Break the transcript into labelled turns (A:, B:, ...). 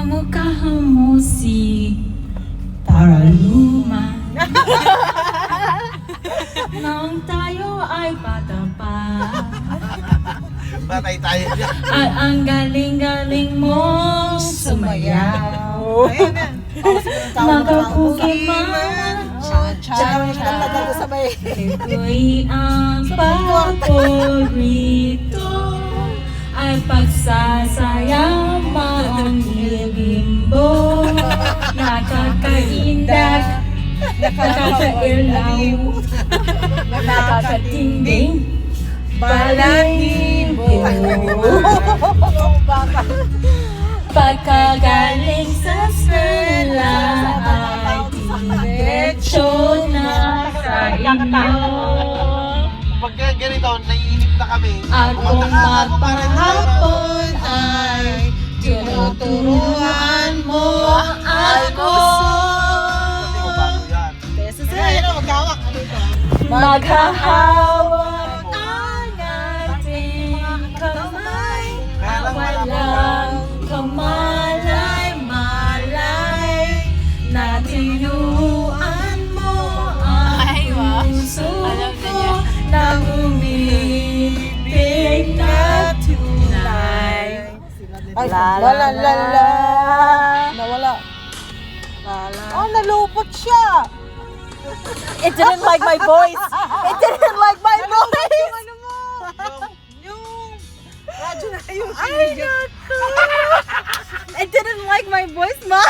A: kamukha mo si Taraluma. Nang tayo ay bata pa,
B: Batay tayo dyan.
A: at ang galing-galing mong sumayaw.
C: Ayan na.
A: Nakakukiman,
C: sabay.
A: ito'y ang paborito, ay pagsasayang maong hibimbo. Nakakaindak, nakakailaw, nakakatinding balahibo. Pagkagaling sa eskwela ay diretso na sa inyo.
B: Pagka ganito, naiinip na kami.
A: At kung
B: Kumanta ka ako para
A: magpahapon ay tinuturuan mo ako.
B: Hindi ko bago yan.
C: Ayan o, magkawak. Ano ito?
A: Maghahawak ang ating kamay, walang kamalay-malay, na tinuruan mo ang puso ko ng umibig na tunay.
C: Ay, la. Nawala. Oh, nalupot siya.
D: It didn't like my voice. It didn't like my voice.
C: Ano mo? Yung radyo na yung
D: I got It didn't like my voice, Mom.